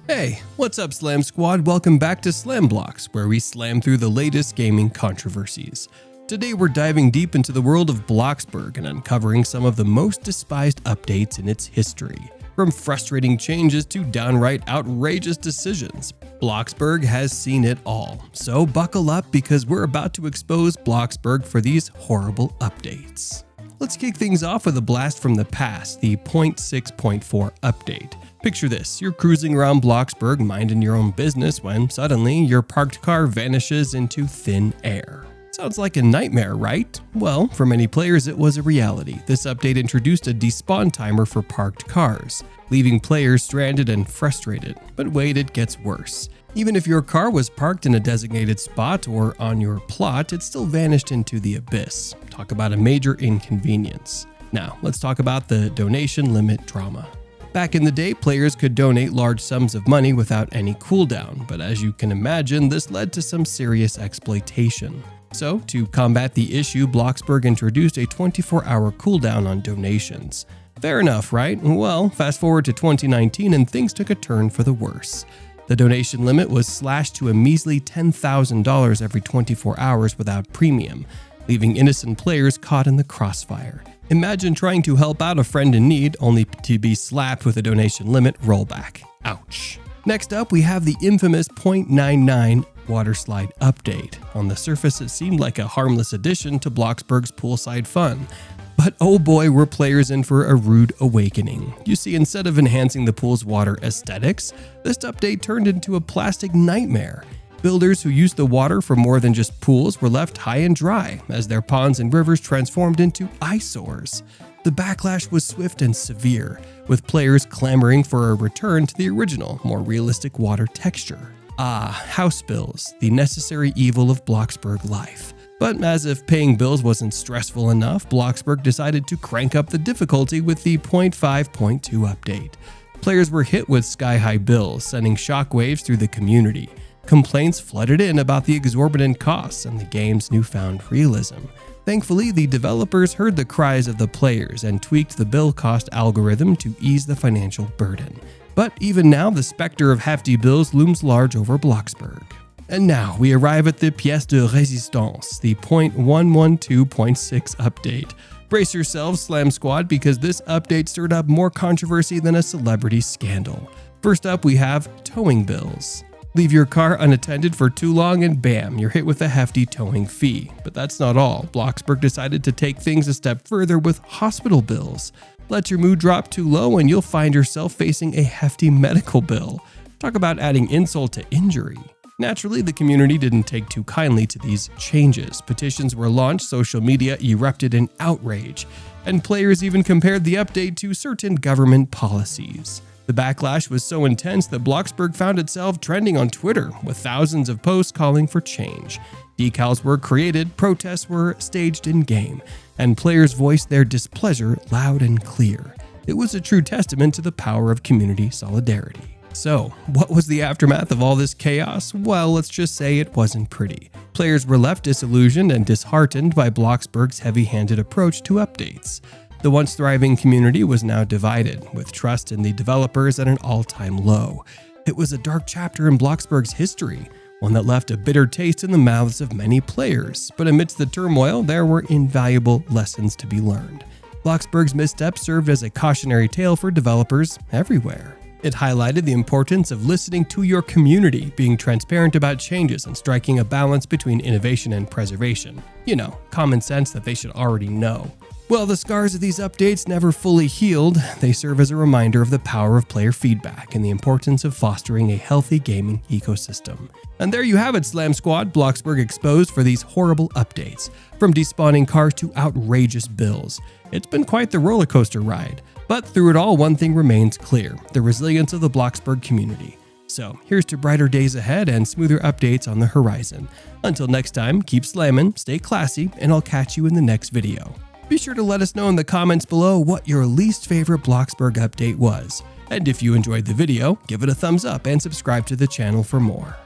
Hey, what's up Slam Squad? Welcome back to Slam Blox, where we slam through the latest gaming controversies. Today we're diving deep into the world of Bloxburg and uncovering some of the most despised updates in its history. From frustrating changes to downright outrageous decisions, Bloxburg has seen it all. So buckle up because we're about to expose Bloxburg for these horrible updates. Let's kick things off with a blast from the past, the 0.6.4 update. Picture this, you're cruising around Bloxburg minding your own business when suddenly your parked car vanishes into thin air. Sounds like a nightmare, right? Well, for many players it was a reality. This update introduced a despawn timer for parked cars, leaving players stranded and frustrated. But wait, it gets worse. Even if your car was parked in a designated spot or on your plot, it still vanished into the abyss. Talk about a major inconvenience. Now, let's talk about the donation limit drama. Back in the day, players could donate large sums of money without any cooldown, but as you can imagine, this led to some serious exploitation. So, to combat the issue, Bloxburg introduced a 24-hour cooldown on donations. Fair enough, right? Well, fast forward to 2019 and things took a turn for the worse. The donation limit was slashed to a measly $10,000 every 24 hours without premium, leaving innocent players caught in the crossfire. Imagine trying to help out a friend in need only to be slapped with a donation limit rollback. Ouch. Next up, we have the infamous 0.99 waterslide update. On the surface, it seemed like a harmless addition to Bloxburg's poolside fun. But oh boy, were players in for a rude awakening. You see, instead of enhancing the pool's water aesthetics, this update turned into a plastic nightmare. Builders who used the water for more than just pools were left high and dry, as their ponds and rivers transformed into eyesores. The backlash was swift and severe, with players clamoring for a return to the original, more realistic water texture. House bills, the necessary evil of Bloxburg life. But as if paying bills wasn't stressful enough, Bloxburg decided to crank up the difficulty with the 0.5.2 update. Players were hit with sky-high bills, sending shockwaves through the community. Complaints flooded in about the exorbitant costs and the game's newfound realism. Thankfully, the developers heard the cries of the players and tweaked the bill cost algorithm to ease the financial burden. But even now, the specter of hefty bills looms large over Bloxburg. And now we arrive at the pièce de résistance, the 0.112.6 update. Brace yourselves, Slam Squad, because this update stirred up more controversy than a celebrity scandal. First up, we have towing bills. Leave your car unattended for too long and bam, you're hit with a hefty towing fee. But that's not all. Bloxburg decided to take things a step further with hospital bills. Let your mood drop too low and you'll find yourself facing a hefty medical bill. Talk about adding insult to injury. Naturally, the community didn't take too kindly to these changes. Petitions were launched, social media erupted in outrage, and players even compared the update to certain government policies. The backlash was so intense that Bloxburg found itself trending on Twitter, with thousands of posts calling for change. Decals were created, protests were staged in-game, and players voiced their displeasure loud and clear. It was a true testament to the power of community solidarity. So, what was the aftermath of all this chaos? Well, let's just say it wasn't pretty. Players were left disillusioned and disheartened by Bloxburg's heavy-handed approach to updates. The once thriving community was now divided, with trust in the developers at an all-time low. It was a dark chapter in Bloxburg's history, one that left a bitter taste in the mouths of many players. But amidst the turmoil, there were invaluable lessons to be learned. Bloxburg's misstep served as a cautionary tale for developers everywhere. It highlighted the importance of listening to your community, being transparent about changes, and striking a balance between innovation and preservation. You know, common sense that they should already know. Well, the scars of these updates never fully healed. They serve as a reminder of the power of player feedback and the importance of fostering a healthy gaming ecosystem. And there you have it, Slam Squad. Bloxburg exposed for these horrible updates. From despawning cars to outrageous bills. It's been quite the roller coaster ride. But through it all, one thing remains clear: the resilience of the Bloxburg community. So here's to brighter days ahead and smoother updates on the horizon. Until next time, keep slamming, stay classy, and I'll catch you in the next video. Be sure to let us know in the comments below what your least favorite Bloxburg update was. And if you enjoyed the video, give it a thumbs up and subscribe to the channel for more.